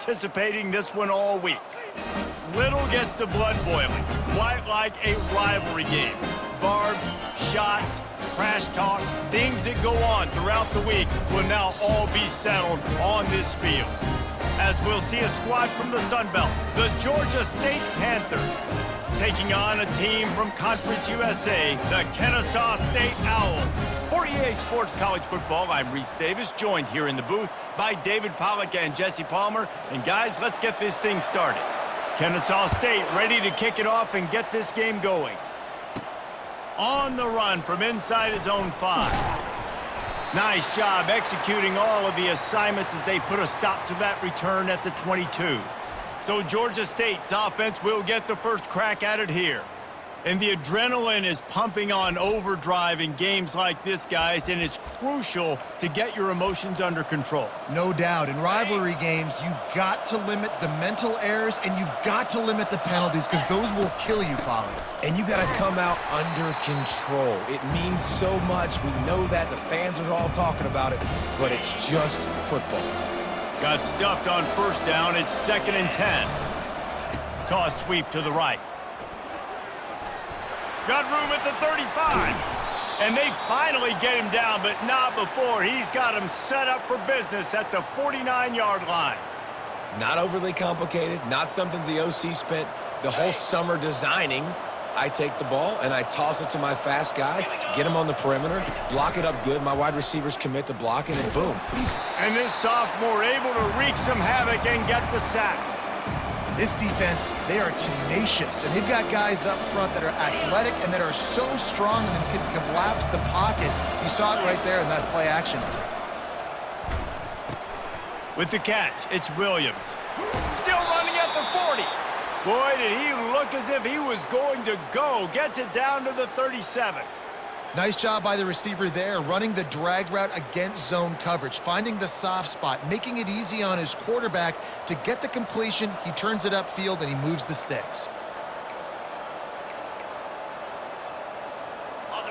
anticipating this one all week. Little gets the blood boiling, quite like a rivalry game. Barbs, shots, trash talk, things that go on throughout the week will now all be settled on this field. As we'll see a squad from the Sun Belt, the Georgia State Panthers, taking on a team from Conference USA, the Kenesaw State Owls. For EA Sports College Football, I'm Reese Davis, joined here in the booth by David Pollack and Jesse Palmer. And guys, let's get this thing started. Kenesaw State ready to kick it off and get this game going. On the run from inside his own 5. Nice job executing all of the assignments as they put a stop to that return at the 22. So Georgia State's offense will get the first crack at it here. And the adrenaline is pumping on overdrive in games like this, guys, and it's crucial to get your emotions under control. No doubt. In rivalry games, you've got to limit the mental errors, and you've got to limit the penalties, because those will kill you, Pollard. And you got to come out under control. It means so much. We know that. The fans are all talking about it, but it's just football. Got stuffed on first down. It's 2nd and 10. Toss sweep to the right. Got room at the 35. And they finally get him down, but not before. He's got him set up for business at the 49-yard line. Not overly complicated, not something the OC spent the whole summer designing. I take the ball and I toss it to my fast guy, get him on the perimeter, block it up good. My wide receivers commit to blocking, and boom. And this sophomore able to wreak some havoc and get the sack. This defense, they are tenacious, and they've got guys up front that are athletic and that are so strong and can collapse the pocket. You saw it right there in that play action attempt. With the catch, it's Williams. Still running at the 40. Boy, did he look as if he was going to go. Gets it down to the 37. Nice job by the receiver there, running the drag route against zone coverage, finding the soft spot, making it easy on his quarterback to get the completion. He turns it upfield, and he moves the sticks.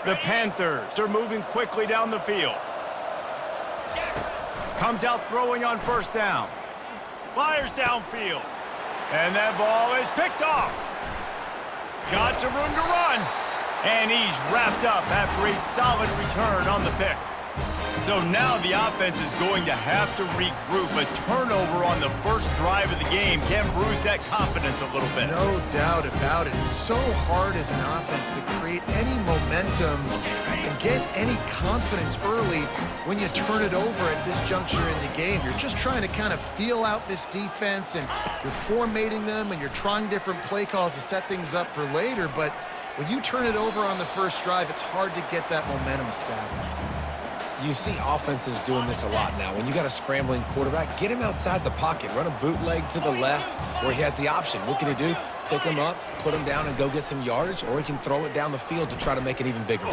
The Panthers are moving quickly down the field. Comes out throwing on first down. Fires downfield. And that ball is picked off. Got some room to run. And he's wrapped up after a solid return on the pick. So now the offense is going to have to regroup. A turnover on the first drive of the game can bruise that confidence a little bit. No doubt about it. It's so hard as an offense to create any momentum and get any confidence early when you turn it over at this juncture in the game. You're just trying to kind of feel out this defense, and you're formatting them, and you're trying different play calls to set things up for later. But when you turn it over on the first drive, it's hard to get that momentum established. You see offenses doing this a lot now. When you got a scrambling quarterback, get him outside the pocket. Run a bootleg to the left where he has the option. What can he do? Pick him up, put him down, and go get some yardage, or he can throw it down the field to try to make it even bigger.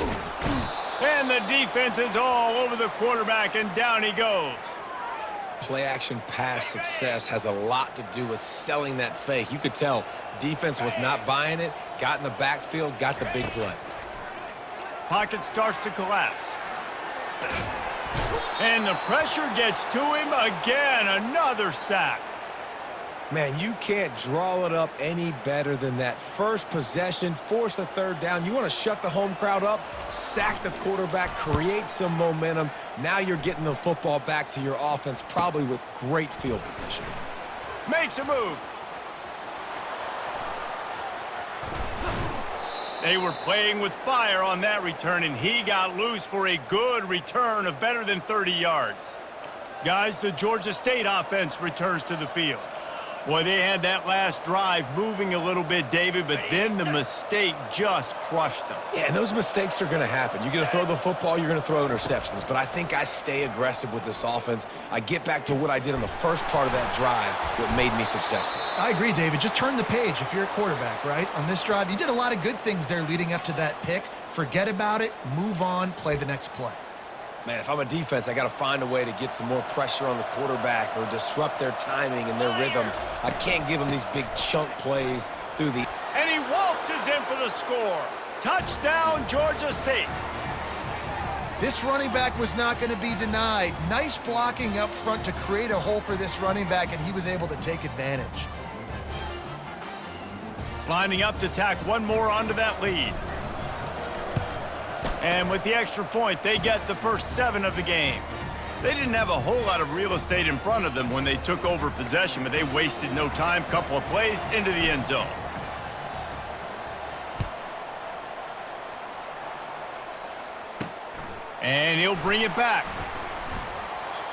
And the defense is all over the quarterback, and down he goes. Play-action pass success has a lot to do with selling that fake. You could tell defense was not buying it, got in the backfield, got the big play. Pocket starts to collapse. And the pressure gets to him again. Another sack. Man, you can't draw it up any better than that. First possession, force a third down. You want to shut the home crowd up, sack the quarterback, create some momentum. Now you're getting the football back to your offense, probably with great field position. Makes a move. They were playing with fire on that return, and he got loose for a good return of better than 30 yards. Guys, the Georgia State offense returns to the field. Boy, they had that last drive moving a little bit, David, but then the mistake just crushed them. Yeah, and those mistakes are going to happen. You're going to throw the football, you're going to throw interceptions, but I think I stay aggressive with this offense. I get back to what I did on the first part of that drive that made me successful. I agree, David. Just turn the page if you're a quarterback, right? On this drive, you did a lot of good things there leading up to that pick. Forget about it, move on, play the next play. Man, if I'm a defense, I got to find a way to get some more pressure on the quarterback or disrupt their timing and their rhythm. I can't give them these big chunk plays through the... And he waltzes in for the score. Touchdown, Georgia State. This running back was not going to be denied. Nice blocking up front to create a hole for this running back, and he was able to take advantage. Lining up to tack one more onto that lead. And with the extra point, they get the first 7 of the game. They didn't have a whole lot of real estate in front of them when they took over possession, but they wasted no time. Couple of plays into the end zone. And he'll bring it back.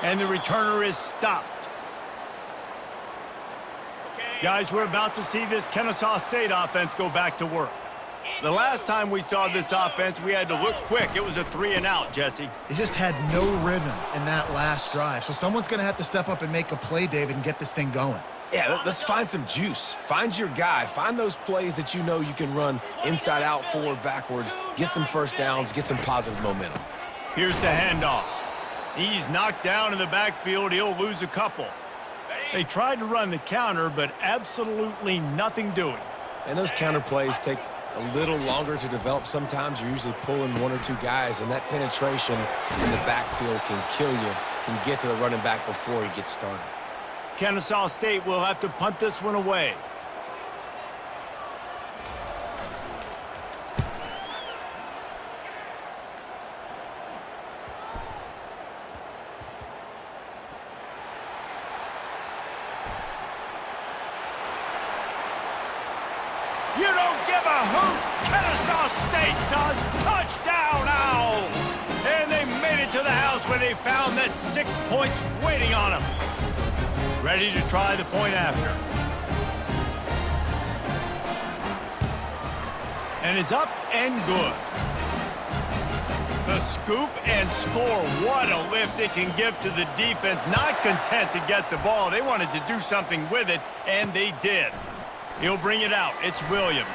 And the returner is stopped. Guys, we're about to see this Kenesaw State offense go back to work. The last time we saw this offense, we had to look quick. It was a 3-and-out, Jesse. They just had no rhythm in that last drive. So someone's going to have to step up and make a play, David, and get this thing going. Yeah, let's find some juice. Find your guy. Find those plays that you know you can run inside out, forward, backwards. Get some first downs. Get some positive momentum. Here's the handoff. He's knocked down in the backfield. He'll lose a couple. They tried to run the counter, but absolutely nothing doing. And those counter plays take a little longer to develop sometimes. You're usually pulling 1 or 2 guys, and that penetration in the backfield can kill you, can get to the running back before he gets started. Kenesaw State will have to punt this one away. You don't give a hoot. Kenesaw State does. Touchdown, Owls! And they made it to the house where they found that 6 points waiting on them. Ready to try the point after. And it's up and good. The scoop and score. What a lift it can give to the defense. Not content to get the ball. They wanted to do something with it, and they did. He'll bring it out. It's Williams.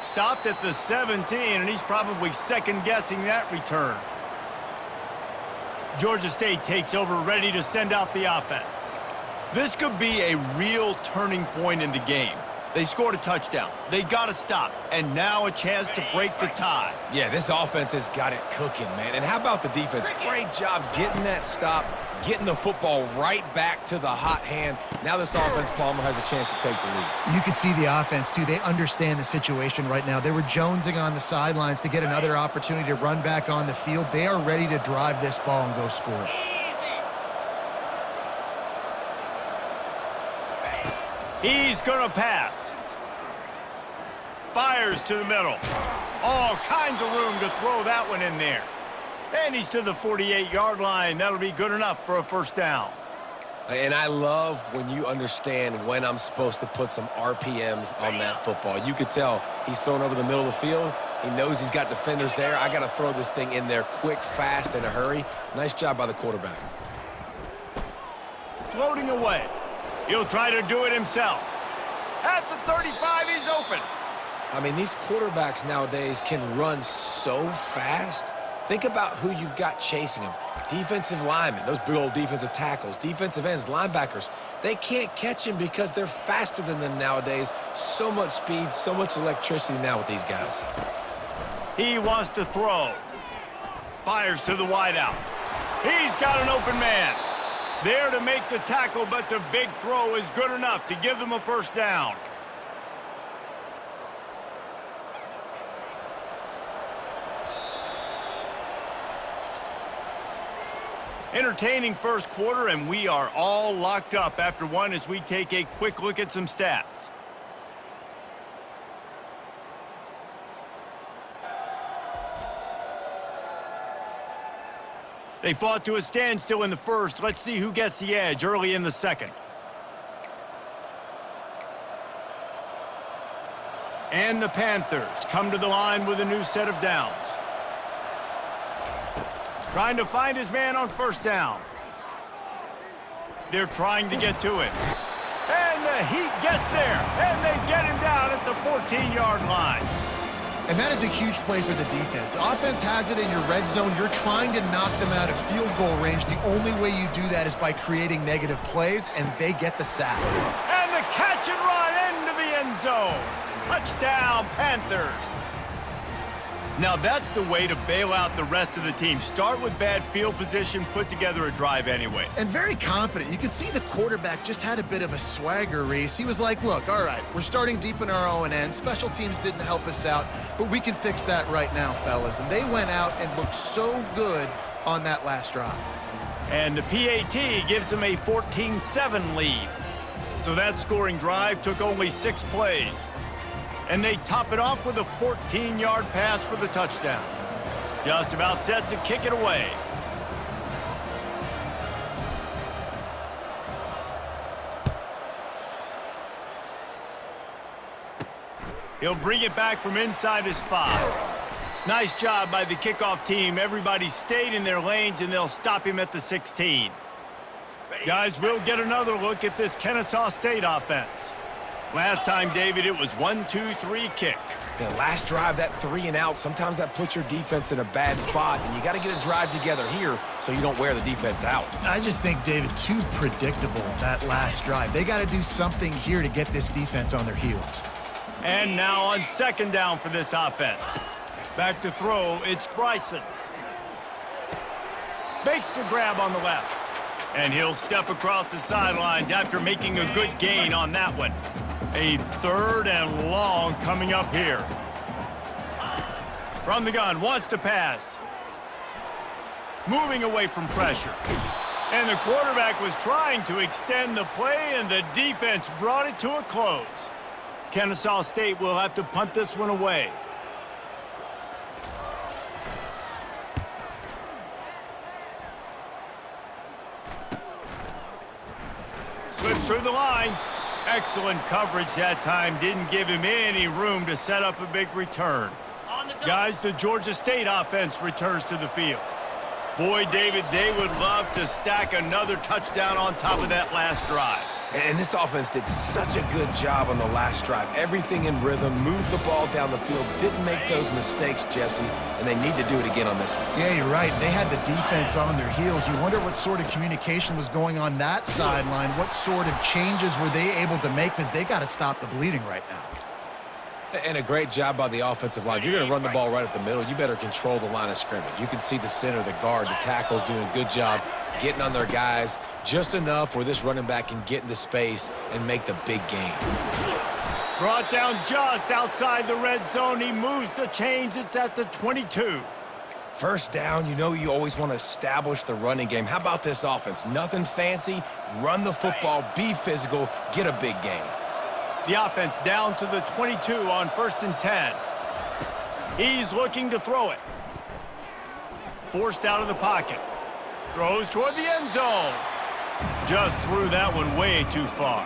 Stopped at the 17, and he's probably second-guessing that return. Georgia State takes over, ready to send out the offense. This could be a real turning point in the game. They scored a touchdown. They got a stop, and now a chance to break the tie. Yeah, this offense has got it cooking, man. And how about the defense? Great job getting that stop, getting the football right back to the hot hand. Now this offense, Palmer, has a chance to take the lead. You can see the offense, too. They understand the situation right now. They were jonesing on the sidelines to get another opportunity to run back on the field. They are ready to drive this ball and go score. He's going to pass. Fires to the middle. All kinds of room to throw that one in there. And he's to the 48-yard line. That'll be good enough for a first down. And I love when you understand when I'm supposed to put some RPMs on that football. You could tell he's thrown over the middle of the field. He knows he's got defenders there. I got to throw this thing in there quick, fast, in a hurry. Nice job by the quarterback. Floating away. He'll try to do it himself. At the 35, he's open. I mean, these quarterbacks nowadays can run so fast. Think about who you've got chasing them. Defensive linemen, those big old defensive tackles, defensive ends, linebackers. They can't catch him because they're faster than them nowadays. So much speed, so much electricity now with these guys. He wants to throw. Fires to the wideout. He's got an open man. There to make the tackle, but the big throw is good enough to give them a first down. Entertaining first quarter, and we are all locked up after one as we take a quick look at some stats. They fought to a standstill in the first. Let's see who gets the edge early in the second. And the Panthers come to the line with a new set of downs. Trying to find his man on first down. They're trying to get to it. And the Heat gets there. And they get him down at the 14-yard line. And that is a huge play for the defense. Offense has it in your red zone. You're trying to knock them out of field goal range. The only way you do that is by creating negative plays, and they get the sack. And the catch and run into the end zone. Touchdown, Panthers. Now that's the way to bail out the rest of the team. Start with bad field position, put together a drive anyway. And very confident. You can see the quarterback just had a bit of a swagger, Reese. He was like, look, all right, we're starting deep in our own end. Special teams didn't help us out, but we can fix that right now, fellas. And they went out and looked so good on that last drive. And the PAT gives them a 14-7 lead. So that scoring drive took only 6 plays. And they top it off with a 14-yard pass for the touchdown. Just about set to kick it away. He'll bring it back from inside his 5. Nice job by the kickoff team. Everybody stayed in their lanes, and they'll stop him at the 16. Guys, we'll get another look at this Kenesaw State offense. Last time, David, it was 1-2-3 kick. Yeah, last drive, that 3 and out, sometimes that puts your defense in a bad spot, and you got to get a drive together here so you don't wear the defense out. I just think, David, too predictable, that last drive. They got to do something here to get this defense on their heels. And now on 2nd down for this offense. Back to throw, it's Bryson. Makes the grab on the left. And he'll step across the sidelines after making a good gain on that one. A 3rd and long coming up here. From the gun, wants to pass. Moving away from pressure. And the quarterback was trying to extend the play, and the defense brought it to a close. Kenesaw State will have to punt this one away. Slips through the line. Excellent coverage that time. Didn't give him any room to set up a big return. Guys, the Georgia State offense returns to the field. Boy, David, they would love to stack another touchdown on top of that last drive. And this offense did such a good job on the last drive. Everything in rhythm, moved the ball down the field, didn't make those mistakes, Jesse, and they need to do it again on this one. Yeah, you're right. They had the defense on their heels. You wonder what sort of communication was going on that sideline. What sort of changes were they able to make, because they got to stop the bleeding right now. And a great job by the offensive line. If you're going to run the ball right at the middle, you better control the line of scrimmage. You can see the center, the guard, the tackles doing a good job getting on their guys just enough where this running back can get into space and make the big game. Brought down just outside the red zone. He moves the chains. It's at the 22. 1st down, you know you always want to establish the running game. How about this offense? Nothing fancy. Run the football, be physical, get a big gain. The offense down to the 22 on 1st and 10. He's looking to throw it. Forced out of the pocket. Throws toward the end zone. Just threw that one way too far.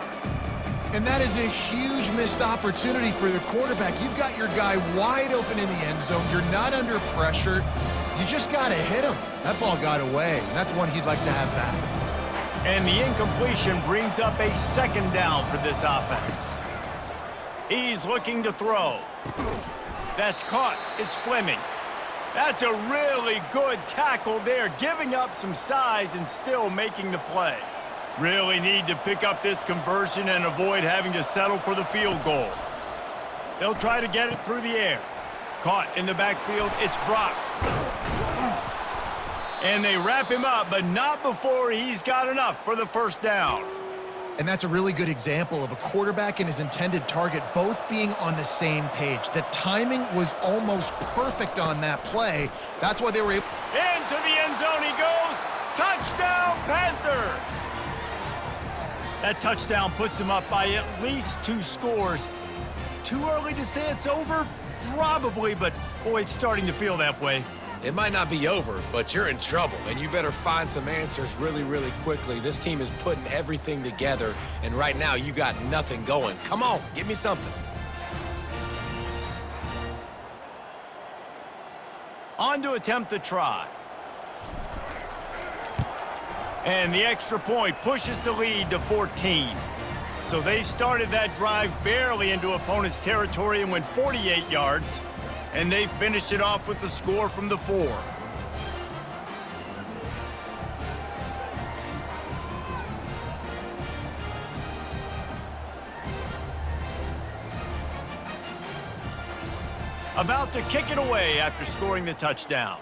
And that is a huge missed opportunity for the quarterback. You've got your guy wide open in the end zone. You're not under pressure. You just got to hit him. That ball got away, and that's one he'd like to have back. And the incompletion brings up a 2nd down for this offense. He's looking to throw. That's caught. It's Fleming. That's a really good tackle there, giving up some size and still making the play. Really need to pick up this conversion and avoid having to settle for the field goal. They'll try to get it through the air. Caught in the backfield, it's Brock. And they wrap him up, but not before he's got enough for the 1st down. And that's a really good example of a quarterback and his intended target both being on the same page. The timing was almost perfect on that play. That's why they were able... Into the end zone he goes. Touchdown, Panthers! That touchdown puts them up by at least 2 scores. Too early to say it's over? Probably, but boy, it's starting to feel that way. It might not be over, but you're in trouble, and you better find some answers really, really quickly. This team is putting everything together, and right now you got nothing going. Come on, give me something. On to attempt the try. And the extra point pushes the lead to 14. So they started that drive barely into opponent's territory and went 48 yards. And they finished it off with the score from the 4. about to kick it away after scoring the touchdown.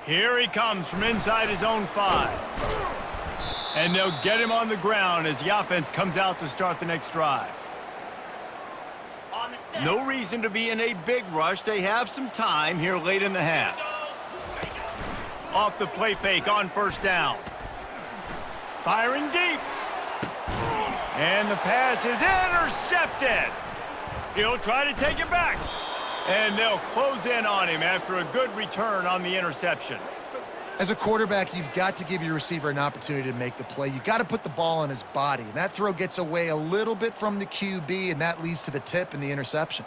Here he comes from inside his own 5. And they'll get him on the ground as the offense comes out to start the next drive. No reason to be in a big rush. They have some time here late in the half. Off the play fake on first down. Firing deep. And the pass is intercepted. He'll try to take it back. And they'll close in on him after a good return on the interception. As a quarterback, you've got to give your receiver an opportunity to make the play. You've got to put the ball on his body. And that throw gets away a little bit from the QB, and that leads to the tip and the interception.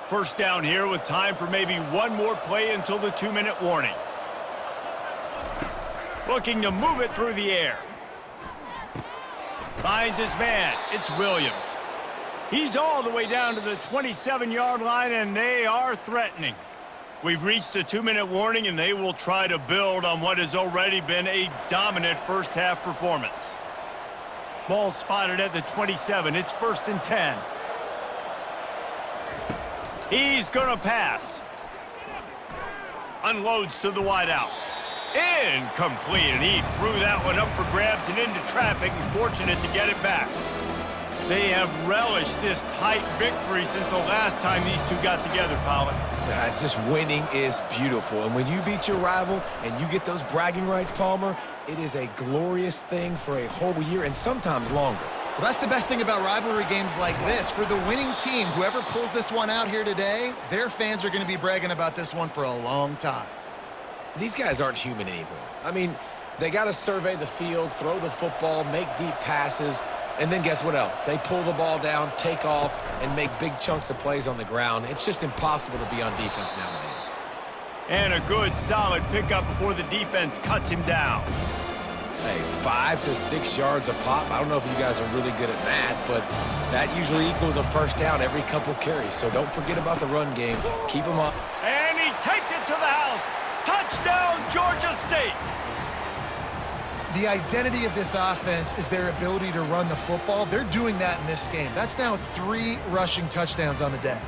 First down here with time for maybe one more play until the 2-minute warning. Looking to move it through the air. Finds his man. It's Williams. He's all the way down to the 27-yard line, and they are threatening. We've reached the 2-minute warning, and they will try to build on what has already been a dominant first-half performance. Ball spotted at the 27. It's 1st and 10. He's going to pass. Unloads to the wideout. Incomplete, and he threw that one up for grabs and into traffic, and fortunate to get it back. They have relished this tight victory since the last time these two got together, Pollard. It's just winning is beautiful, and when you beat your rival and you get those bragging rights, Palmer, it is a glorious thing for a whole year and sometimes longer. Well, that's the best thing about rivalry games like this. For the winning team, whoever pulls this one out here today, their fans are going to be bragging about this one for a long time. These guys aren't human anymore. I mean, they got to survey the field, throw the football, make deep passes, and then guess what else? They pull the ball down, take off, and make big chunks of plays on the ground. It's just impossible to be on defense nowadays. And a good, solid pickup before the defense cuts him down. Hey, 5 to 6 yards a pop. I don't know if you guys are really good at math, but that usually equals a first down every couple carries. So don't forget about the run game. Keep them up. And he takes it to the house. Touchdown, Georgia State. The identity of this offense is their ability to run the football. They're doing that in this game. That's now 3 rushing touchdowns on the day.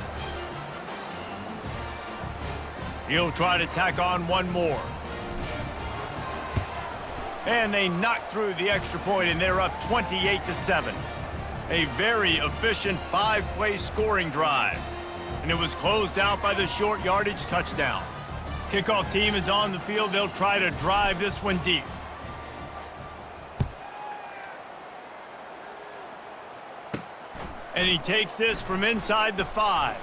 He'll try to tack on one more. And they knock through the extra point, and they're up 28-7. A very efficient 5-play scoring drive. And it was closed out by the short yardage touchdown. Kickoff team is on the field. They'll try to drive this one deep. And he takes this from inside the 5.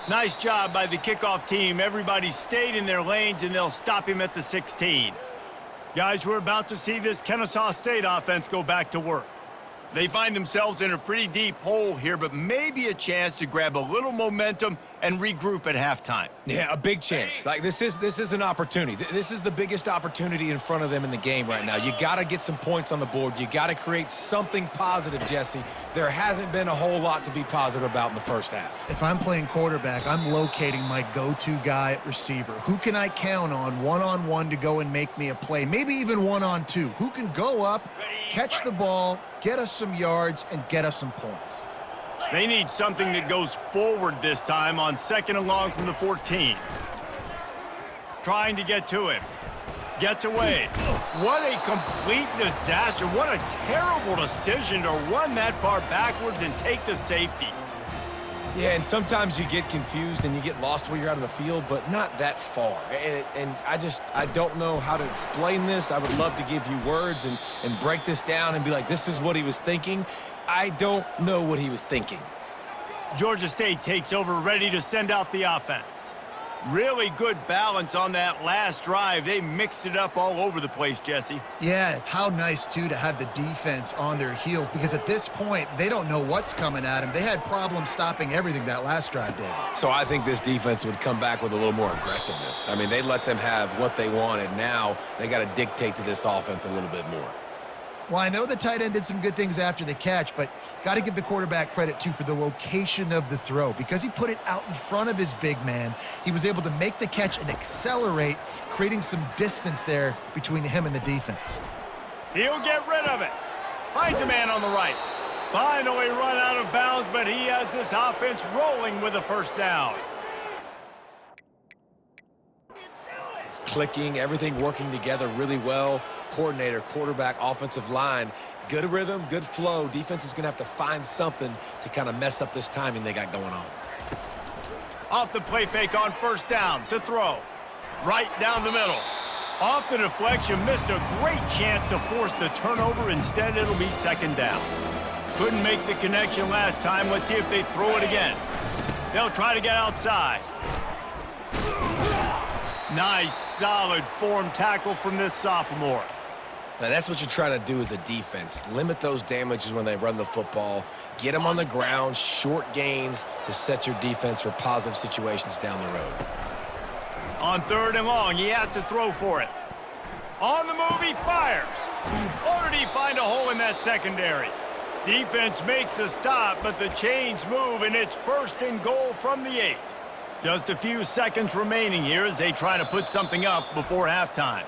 Nice job by the kickoff team. Everybody stayed in their lanes, and they'll stop him at the 16. Guys, we're about to see this Kenesaw State offense go back to work. They find themselves in a pretty deep hole here, but maybe a chance to grab a little momentum and regroup at halftime. Yeah, a big chance. Like this is an opportunity. This is the biggest opportunity in front of them in the game right now. You got to get some points on the board. You got to create something positive, Jesse. There hasn't been a whole lot to be positive about in the first half. If I'm playing quarterback, I'm locating my go-to guy at receiver. Who can I count on one-on-one to go and make me a play? Maybe even one-on-two. Who can go up, catch the ball, get us some yards, and get us some points? They need something that goes forward this time on 2nd and long from the 14. Trying to get to him. Gets away. What a complete disaster. What a terrible decision to run that far backwards and take the safety. Yeah, and sometimes you get confused and you get lost where you're out of the field, but not that far. And I don't know how to explain this. I would love to give you words and break this down and be like, this is what he was thinking. I don't know what he was thinking. Georgia State takes over, ready to send out the offense. Really good balance on that last drive. They mixed it up all over the place, Jesse. Yeah, how nice, too, to have the defense on their heels, because at this point, they don't know what's coming at them. They had problems stopping everything that last drive did. So I think this defense would come back with a little more aggressiveness. I mean, they let them have what they wanted. Now they got to dictate to this offense a little bit more. Well, I know the tight end did some good things after the catch, but got to give the quarterback credit, too, for the location of the throw. Because he put it out in front of his big man, he was able to make the catch and accelerate, creating some distance there between him and the defense. He'll get rid of it. Finds a man on the right. Finally run out of bounds, but he has this offense rolling with a first down. It's clicking, everything working together really well. Coordinator, quarterback, offensive line. Good rhythm, good flow. Defense is going to have to find something to kind of mess up this timing they got going on. Off the play fake on first down to throw. Right down the middle. Off the deflection, missed a great chance to force the turnover. Instead, it'll be second down. Couldn't make the connection last time. Let's see if they throw it again. They'll try to get outside. Nice, solid form tackle from this sophomore. Now, that's what you're trying to do as a defense. Limit those damages when they run the football. Get them on the ground, short gains to set your defense for positive situations down the road. On third and long, he has to throw for it. On the move, he fires. Or did he find a hole in that secondary? Defense makes a stop, but the chains move, and it's first and goal from the 8. Just a few seconds remaining here as they try to put something up before halftime.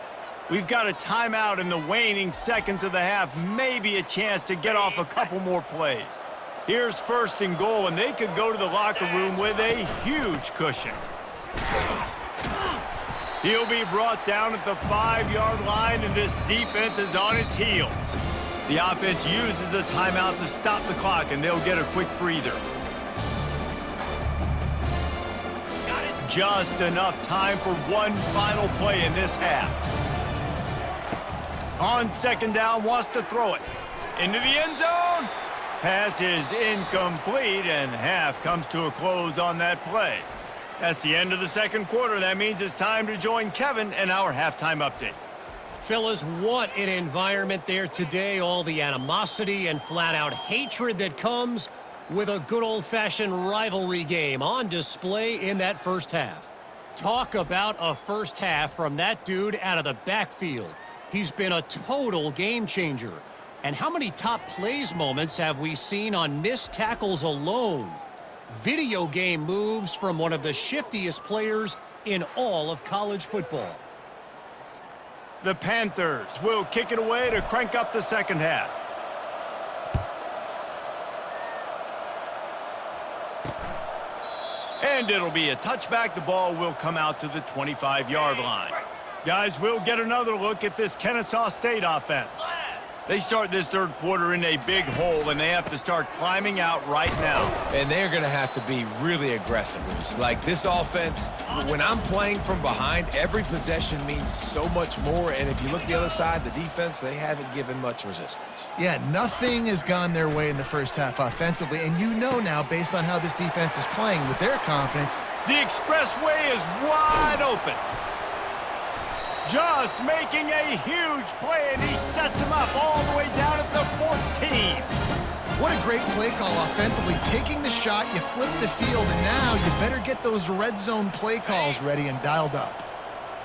We've got a timeout in the waning seconds of the half, maybe a chance to get off a couple more plays. Here's first and goal, and they could go to the locker room with a huge cushion. He'll be brought down at the 5-yard line, and this defense is on its heels. The offense uses a timeout to stop the clock, and they'll get a quick breather. Just enough time for one final play in this half. On second down, wants to throw it. Into the end zone. Pass is incomplete, and half comes to a close on that play. That's the end of the second quarter. That means it's time to join Kevin in our halftime update. Fellas, what an environment there today. All the animosity and flat-out hatred that comes with a good old-fashioned rivalry game on display in that first half. Talk about a first half from that dude out of the backfield. He's been a total game changer. And how many top plays moments have we seen on missed tackles alone? Video game moves from one of the shiftiest players in all of college football. The Panthers will kick it away to crank up the second half. And it'll be a touchback. The ball will come out to the 25-yard line. Guys, we'll get another look at this Kenesaw State offense. They start this third quarter in a big hole, and they have to start climbing out right now. And they're going to have to be really aggressive. Like this offense, when I'm playing from behind, every possession means so much more. And if you look the other side, the defense, they haven't given much resistance. Yeah, nothing has gone their way in the first half offensively. And you know now, based on how this defense is playing with their confidence, the expressway is wide open. Just making a huge play, and he sets him up all the way down at the 14. What a great play call offensively. Taking the shot, you flip the field, and now you better get those red zone play calls ready and dialed up.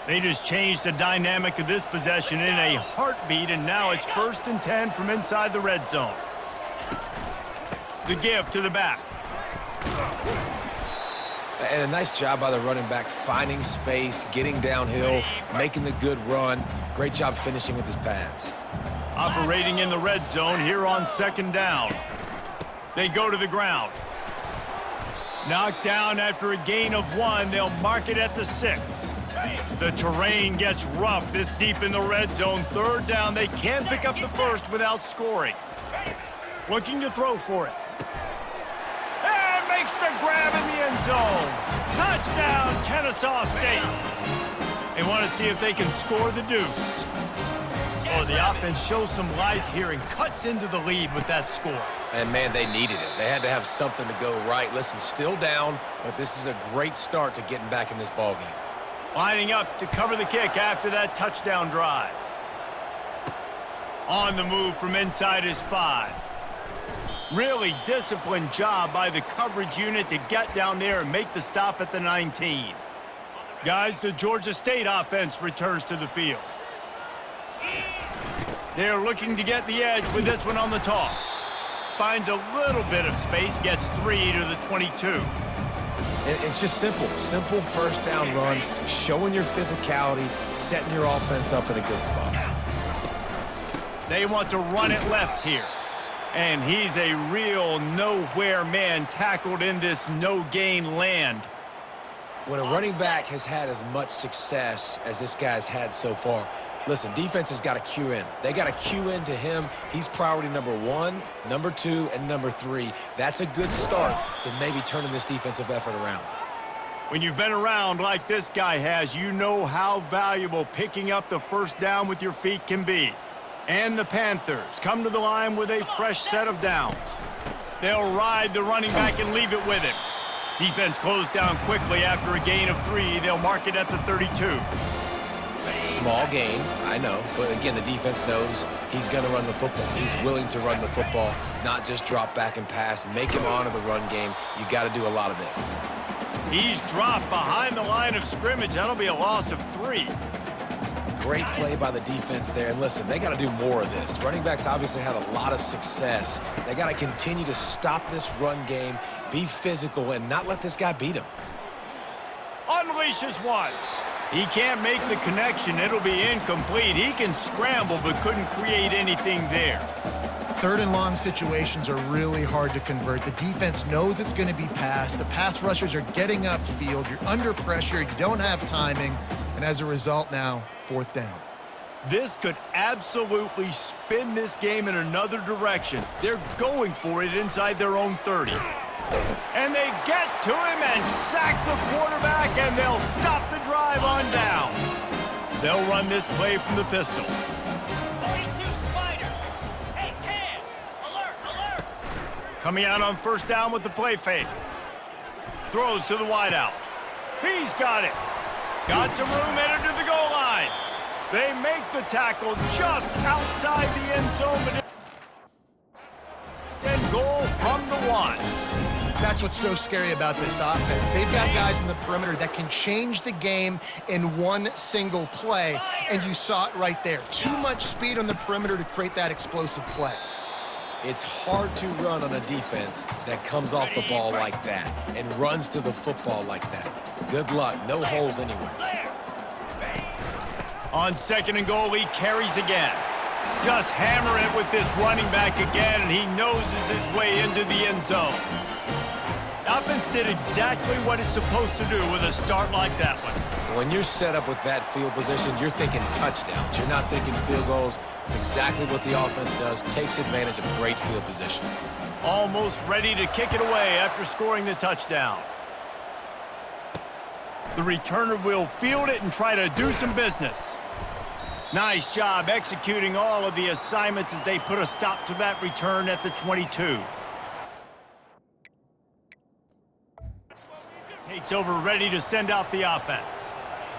They just changed the dynamic of this possession in a heartbeat, and now it's 1st and 10 from inside the red zone. The give to the back. And a nice job by the running back, finding space, getting downhill, making the good run. Great job finishing with his pads. Operating in the red zone here on second down. They go to the ground. Knocked down after a gain of 1. They'll mark it at the 6. The terrain gets rough this deep in the red zone. Third down. They can pick up the first without scoring. Looking to throw for it. Makes the grab in the end zone. Touchdown, Kenesaw State. They want to see if they can score the deuce. Oh, the offense shows some life here and cuts into the lead with that score. And, man, they needed it. They had to have something to go right. Listen, still down, but this is a great start to getting back in this ballgame. Lining up to cover the kick after that touchdown drive. On the move from inside his 5. Really disciplined job by the coverage unit to get down there and make the stop at the 19. Guys, the Georgia State offense returns to the field. They're looking to get the edge with this one on the toss. Finds a little bit of space, gets 3 to the 22. And it's just simple. Simple first down run, showing your physicality, setting your offense up in a good spot. They want to run it left here. And he's a real nowhere man tackled in this no-gain land. When a running back has had as much success as this guy's had so far, listen, defense has got to cue in. They got to cue in to him. He's priority number 1, number 2, and number 3. That's a good start to maybe turning this defensive effort around. When you've been around like this guy has, you know how valuable picking up the first down with your feet can be. And the Panthers come to the line with a fresh set of downs. They'll ride the running back and leave it with him. Defense closed down quickly after a gain of 3. They'll mark it at the 32. Small gain, I know, but again, the defense knows he's going to run the football. He's willing to run the football, not just drop back and pass, make him honor the run game. You got to do a lot of this. He's dropped behind the line of scrimmage. That'll be a loss of 3. Great play by the defense there. And listen, they got to do more of this. Running backs obviously had a lot of success. They got to continue to stop this run game, be physical, and not let this guy beat him. Unleashes one. He can't make the connection. It'll be incomplete. He can scramble but couldn't create anything there. 3rd and long situations are really hard to convert. The defense knows it's going to be passed. The pass rushers are getting upfield. You're under pressure. You don't have timing. And as a result now, 4th down. This could absolutely spin this game in another direction. They're going for it inside their own 30. And they get to him and sack the quarterback, and they'll stop the drive on downs. They'll run this play from the pistol. 42 Spider. Hey, Cam. Alert, alert. Coming out on 1st down with the play fake. Throws to the wideout. He's got it. Got some room headed to the goal line. They make the tackle just outside the end zone, but then goal from the 1. That's what's so scary about this offense. They've got guys in the perimeter that can change the game in one single play, and you saw it right there. Too much speed on the perimeter to create that explosive play. It's hard to run on a defense that comes off the ball like that and runs to the football like that. Good luck. No holes anywhere. On 2nd and goal, he carries again. Just hammer it with this running back again, and he noses his way into the end zone. Offense did exactly what it's supposed to do with a start like that one. When you're set up with that field position, you're thinking touchdowns. You're not thinking field goals. It's exactly what the offense does. Takes advantage of great field position. Almost ready to kick it away after scoring the touchdown. The returner will field it and try to do some business. Nice job executing all of the assignments as they put a stop to that return at the 22. Takes over, ready to send out the offense.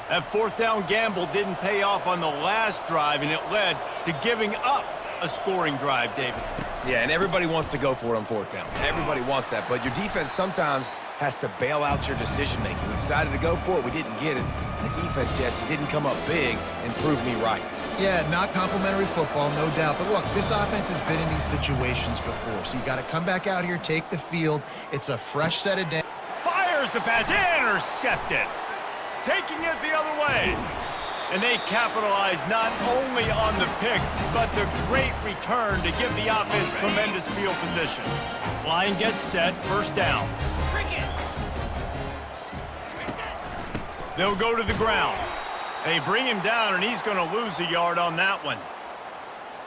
That 4th down gamble didn't pay off on the last drive, and it led to giving up a scoring drive, David. Yeah, and everybody wants to go for it on 4th down. Everybody wants that, but your defense sometimes has to bail out your decision-making. We decided to go for it. We didn't get it. The defense, Jesse, didn't come up big and prove me right. Yeah, not complimentary football, no doubt. But look, this offense has been in these situations before, so you got to come back out here, take the field. It's a fresh set of downs. Fires the pass, intercepted. Taking it the other way. And they capitalize not only on the pick, but the great return to give the offense tremendous field position. Line gets set, 1st down. They'll go to the ground. They bring him down, and he's going to lose a yard on that one.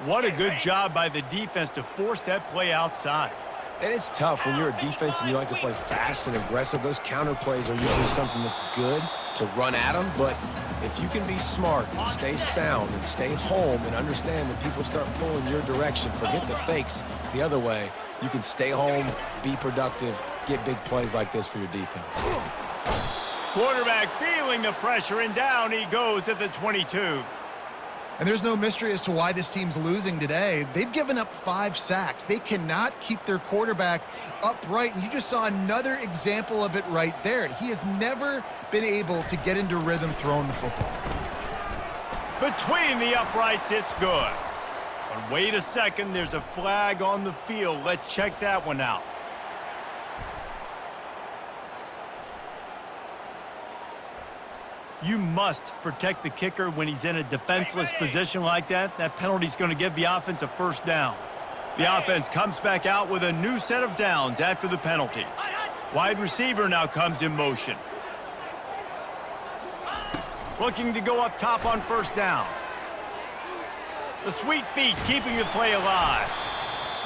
What a good job by the defense to force that play outside. And it's tough when you're a defense and you like to play fast and aggressive. Those counter plays are usually something that's good to run at them. But if you can be smart and stay sound and stay home and understand when people start pulling your direction, forget the fakes the other way, you can stay home, be productive, get big plays like this for your defense. Quarterback feeling the pressure, and down he goes at the 22. And there's no mystery as to why this team's losing today. They've given up 5 sacks. They cannot keep their quarterback upright, and you just saw another example of it right there. He has never been able to get into rhythm throwing the football. Between the uprights, it's good. But wait a second, there's a flag on the field. Let's check that one out. You must protect the kicker when he's in a defenseless position like that. That penalty's going to give the offense a first down. The offense comes back out with a new set of downs after the penalty. Wide receiver now comes in motion. Looking to go up top on first down. The sweet feet keeping the play alive.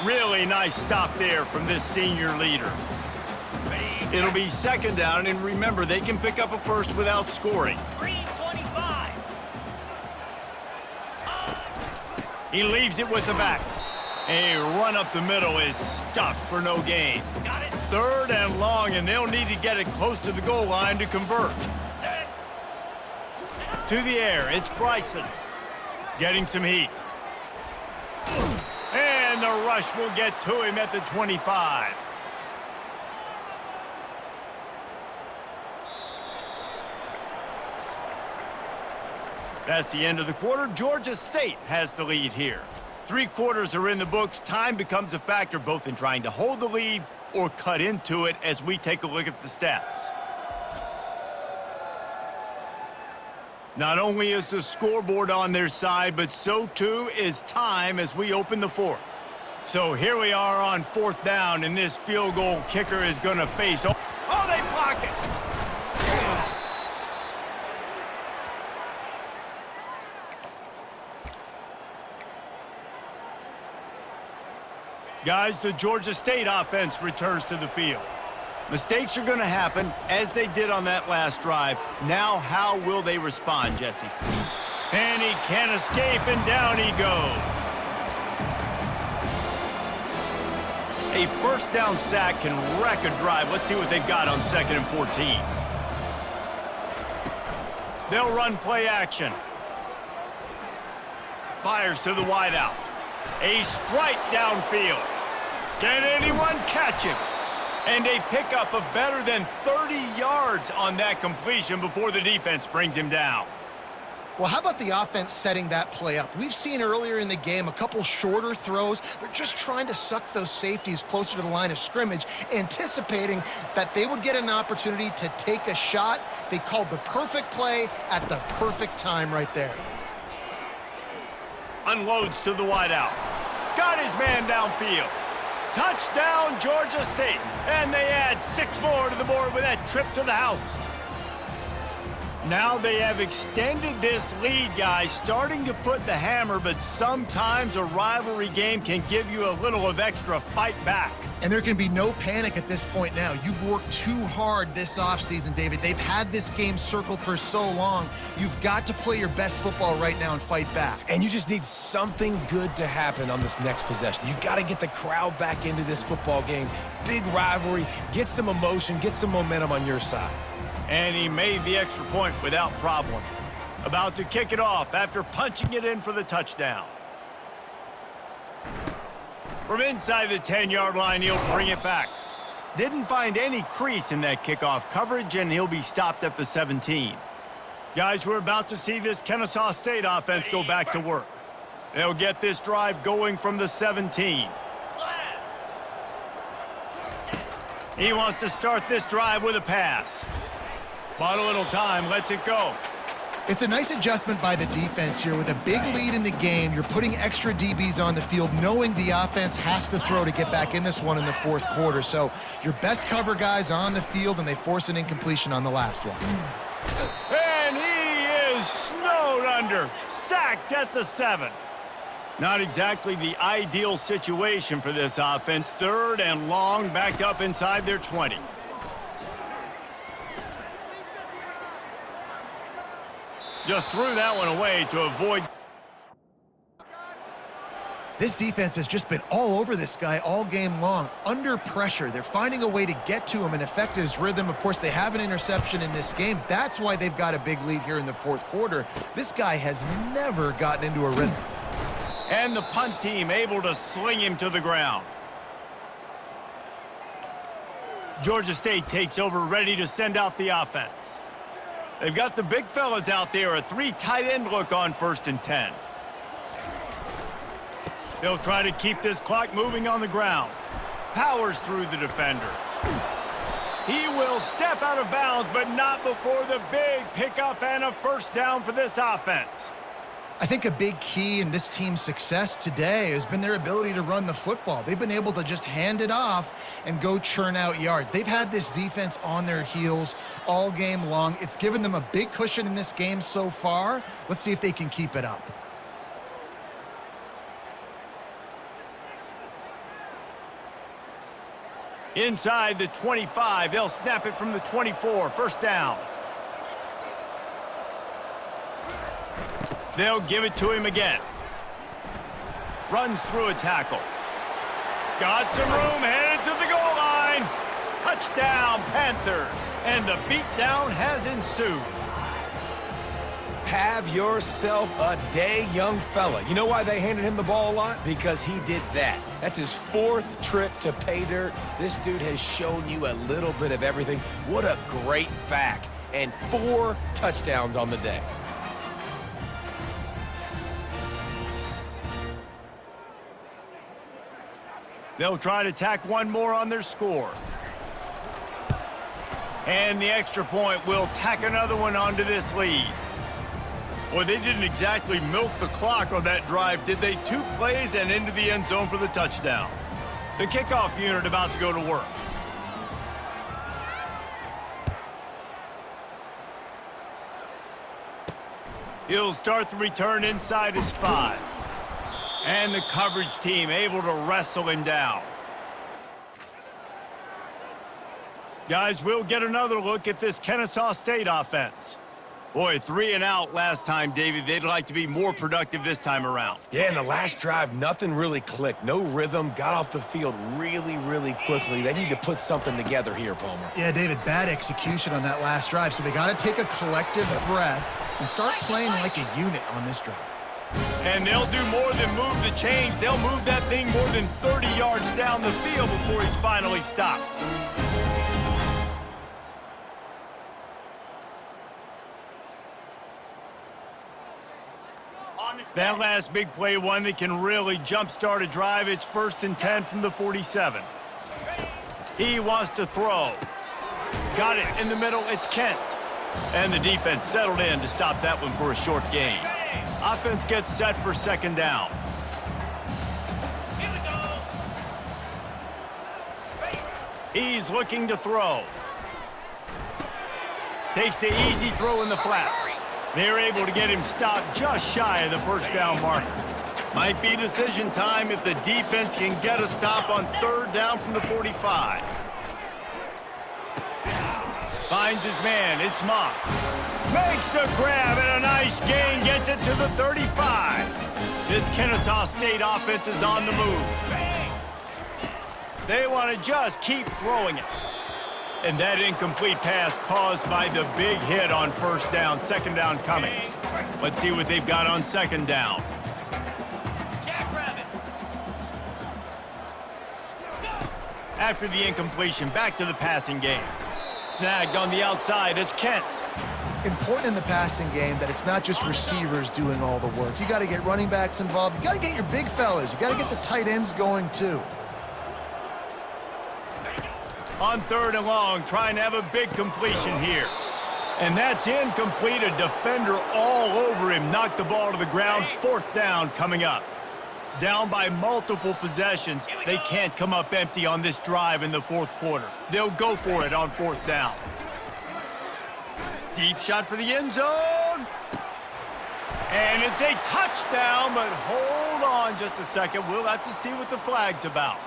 Really nice stop there from this senior leader. It'll be second down, and remember, they can pick up a first without scoring. 325. He leaves it with the back. A run up the middle is stuffed for no gain. Got it. Third and long, and they'll need to get it close to the goal line to convert. Set. To the air, it's Bryson. Getting some heat. And the rush will get to him at the 25. That's the end of the quarter. Georgia State has the lead here. 3 quarters are in the books. Time becomes a factor both in trying to hold the lead or cut into it as we take a look at the stats. Not only is the scoreboard on their side, but so too is time as we open the fourth. So here we are on fourth down, and this field goal kicker is going to face... Oh, they block it! Guys, the Georgia State offense returns to the field. Mistakes are going to happen, as they did on that last drive. Now, how will they respond, Jesse? And he can't escape, and down he goes. A first down sack can wreck a drive. Let's see what they've got on 2nd and 14. They'll run play action. Fires to the wideout. A strike downfield. Can anyone catch him? And a pickup of better than 30 yards on that completion before the defense brings him down. Well, how about the offense setting that play up? We've seen earlier in the game a couple shorter throws. They're just trying to suck those safeties closer to the line of scrimmage, anticipating that they would get an opportunity to take a shot. They called the perfect play at the perfect time right there. Unloads to the wideout. Got his man downfield. Touchdown, Georgia State. And they add 6 more to the board with that trip to the house. Now they have extended this lead, guys, starting to put the hammer, but sometimes a rivalry game can give you a little of extra fight back. And there can be no panic at this point now. You've worked too hard this offseason, David. They've had this game circled for so long. You've got to play your best football right now and fight back. And you just need something good to happen on this next possession. You got to get the crowd back into this football game. Big rivalry. Get some emotion. Get some momentum on your side. And he made the extra point without problem. About to kick it off after punching it in for the touchdown. From inside the 10-yard line, he'll bring it back. Didn't find any crease in that kickoff coverage, and he'll be stopped at the 17. Guys, we're about to see this Kenesaw State offense go back to work. They'll get this drive going from the 17. He wants to start this drive with a pass. Bought a little time, lets it go. It's a nice adjustment by the defense here. With a big lead in the game, you're putting extra DBs on the field, knowing the offense has to throw to get back in this one in the fourth quarter. So your best cover guys on the field, and they force an incompletion on the last one. And he is snowed under, sacked at the 7. Not exactly the ideal situation for this offense. 3rd and long, backed up inside their 20. Just threw that one away to avoid. This defense has just been all over this guy all game long, under pressure. They're finding a way to get to him and affect his rhythm. Of course, they have an interception in this game. That's why they've got a big lead here in the fourth quarter. This guy has never gotten into a rhythm. And the punt team able to sling him to the ground. Georgia State takes over, ready to send out the offense. They've got the big fellas out there, a 3 tight end look on 1st and 10. They'll try to keep this clock moving on the ground. Powers through the defender. He will step out of bounds, but not before the big pickup and a first down for this offense. I think a big key in this team's success today has been their ability to run the football. They've been able to just hand it off and go churn out yards. They've had this defense on their heels all game long. It's given them a big cushion in this game so far. Let's see if they can keep it up. Inside the 25, they'll snap it from the 24, first down. They'll give it to him again. Runs through a tackle. Got some room, headed to the goal line. Touchdown, Panthers. And the beatdown has ensued. Have yourself a day, young fella. You know why they handed him the ball a lot? Because he did that. That's his 4th trip to pay dirt. This dude has shown you a little bit of everything. What a great back. And 4 touchdowns on the day. They'll try to tack one more on their score. And the extra point will tack another one onto this lead. Well, they didn't exactly milk the clock on that drive, did they? 2 plays and into the end zone for the touchdown. The kickoff unit about to go to work. He'll start the return inside his 5. And the coverage team able to wrestle him down. Guys, we'll get another look at this Kenesaw State offense. Boy, 3 and out last time, David. They'd like to be more productive this time around. Yeah, in the last drive, nothing really clicked. No rhythm, got off the field really, really quickly. They need to put something together here, Palmer. Yeah, David, bad execution on that last drive, so they got to take a collective breath and start playing like a unit on this drive. And they'll do more than move the chains. They'll move that thing more than 30 yards down the field before he's finally stopped. That last big play, one that can really jumpstart a drive. It's 1st and 10 from the 47. He wants to throw. Got it in the middle. It's Kent. And the defense settled in to stop that one for a short gain. Offense gets set for 2nd down. Here we go. He's looking to throw. Takes the easy throw in the flat. They're able to get him stopped just shy of the 1st down marker. Might be decision time if the defense can get a stop on 3rd down from the 45. Finds his man. It's Moss. Makes the grab and a nice gain. Gets it to the 35. This Kenesaw State offense is on the move. They want to just keep throwing it. And that incomplete pass caused by the big hit on 1st down. 2nd down coming. Let's see what they've got on 2nd down. Jackrabbit. After the incompletion, back to the passing game. Snagged on the outside, it's Kent. Important in the passing game that it's not just receivers doing all the work. You got to get running backs involved. You got to get your big fellas. You got to get the tight ends going too. On 3rd and long, trying to have a big completion here. And that's incomplete. A defender all over him. Knocked the ball to the ground. 4th down coming up. Down by multiple possessions. They can't come up empty on this drive in the 4th quarter. They'll go for it on 4th down. Deep shot for the end zone. And it's a touchdown, but hold on just a second. We'll have to see what the flag's about.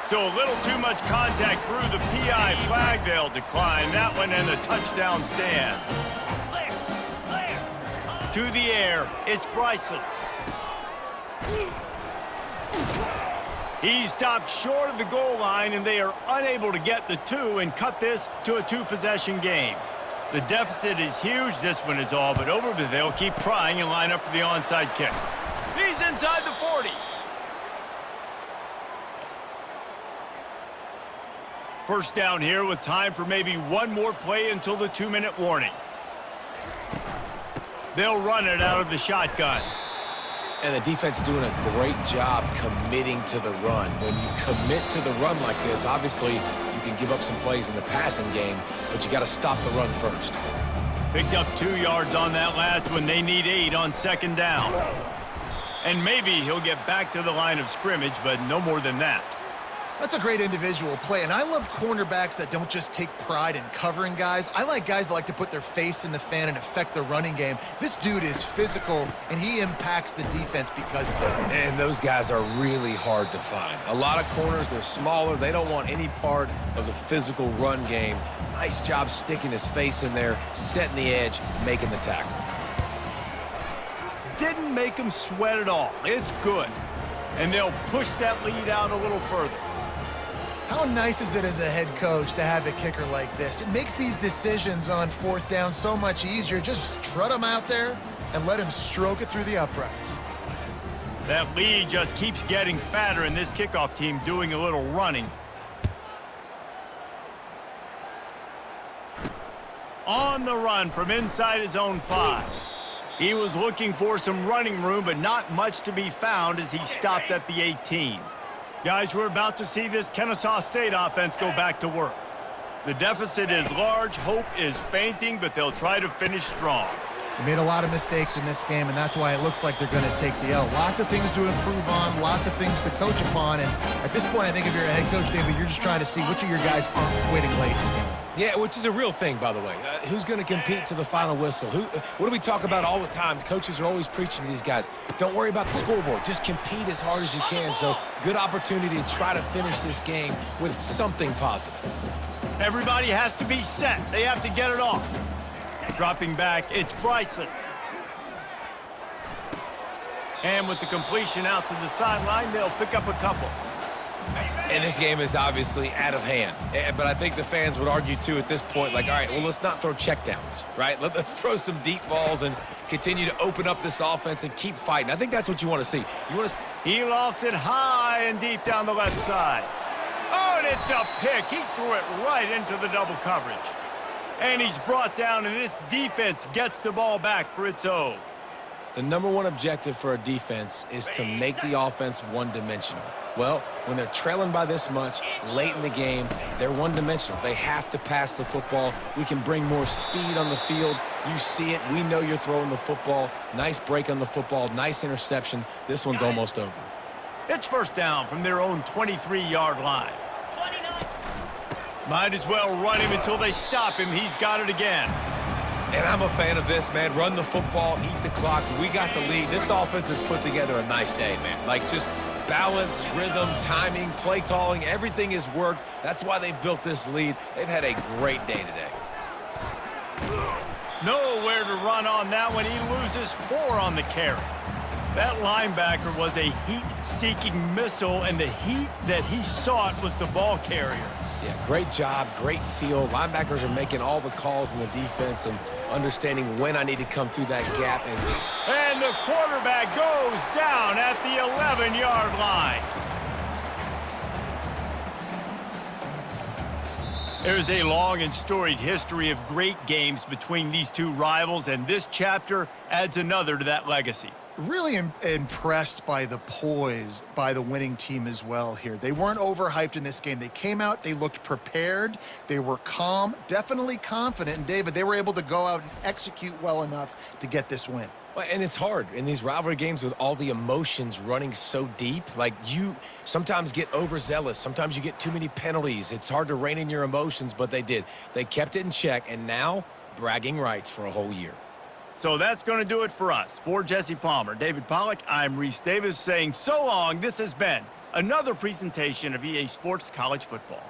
So a little too much contact through the PI flag. They'll decline that one, and the touchdown stands. To the air, it's Bryson. He's stopped short of the goal line, and they are unable to get the 2 and cut this to a 2-possession game. The deficit is huge. This one is all but over, but they'll keep trying and line up for the onside kick. He's inside the 40. First down here with time for maybe one more play until the 2-minute warning. They'll run it out of the shotgun. And the defense doing a great job committing to the run. When you commit to the run like this, obviously you can give up some plays in the passing game, but you got to stop the run first. Picked up 2 yards on that last one. They need 8 on second down. And maybe he'll get back to the line of scrimmage, but no more than that. That's a great individual play, and I love cornerbacks that don't just take pride in covering guys. I like guys that like to put their face in the fan and affect the running game. This dude is physical, and he impacts the defense because of it. And those guys are really hard to find. A lot of corners, they're smaller. They don't want any part of the physical run game. Nice job sticking his face in there, setting the edge, making the tackle. Didn't make him sweat at all. It's good. And they'll push that lead out a little further. How nice is it as a head coach to have a kicker like this? It makes these decisions on fourth down so much easier. Just strut him out there and let him stroke it through the uprights. That lead just keeps getting fatter, and this kickoff team doing a little running. On the run from inside his own 5. He was looking for some running room, but not much to be found as he stopped at the 18. Guys, we're about to see this Kenesaw State offense go back to work. The deficit is large, hope is fainting, but they'll try to finish strong. They made a lot of mistakes in this game, and that's why it looks like they're going to take the L. Lots of things to improve on, lots of things to coach upon, and at this point, I think if you're a head coach, David, you're just trying to see which of your guys aren't quitting late in the game. Yeah, which is a real thing, by the way. Who's going to compete to the final whistle? What do we talk about all the time? Coaches are always preaching to these guys. Don't worry about the scoreboard. Just compete as hard as you can. So good opportunity to try to finish this game with something positive. Everybody has to be set. They have to get it off. Dropping back, it's Bryson. And with the completion out to the sideline, they'll pick up a couple. And this game is obviously out of hand. But I think the fans would argue, too, at this point, like, all right, well, let's not throw checkdowns, right? Let's throw some deep balls and continue to open up this offense and keep fighting. I think that's what you want to see. He lofts it high and deep down the left side. Oh, and it's a pick. He threw it right into the double coverage. And he's brought down, and this defense gets the ball back for its own. The number one objective for a defense is to make the offense one-dimensional. Well, when they're trailing by this much late in the game, they're one-dimensional. They have to pass the football. We can bring more speed on the field. You see it. We know you're throwing the football. Nice break on the football. Nice interception. This one's almost over. It's first down from their own 23-yard line. Might as well run him until they stop him. He's got it again. And I'm a fan of this, man. Run the football, eat the clock. We got the lead. This offense has put together a nice day, man. Like, just balance, rhythm, timing, play calling, everything has worked. That's why they've built this lead. They've had a great day today. Nowhere to run on that one. He loses 4 on the carry. That linebacker was a heat-seeking missile, and the heat that he sought was the ball carrier. Yeah, great job, great feel. Linebackers are making all the calls in the defense and understanding when I need to come through that gap. And the quarterback goes down at the 11-yard line. There's a long and storied history of great games between these two rivals, and this chapter adds another to that legacy. Really impressed by the poise by the winning team as well here. They weren't overhyped in this game. They came out, they looked prepared, they were calm, definitely confident. And David, they were able to go out and execute well enough to get this win. And it's hard in these rivalry games with all the emotions running so deep. Like, you sometimes get overzealous. Sometimes you get too many penalties. It's hard to rein in your emotions, but they did. They kept it in check, and now bragging rights for a whole year. So that's going to do it for us. For Jesse Palmer, David Pollack, I'm Reese Davis saying so long. This has been another presentation of EA Sports College Football.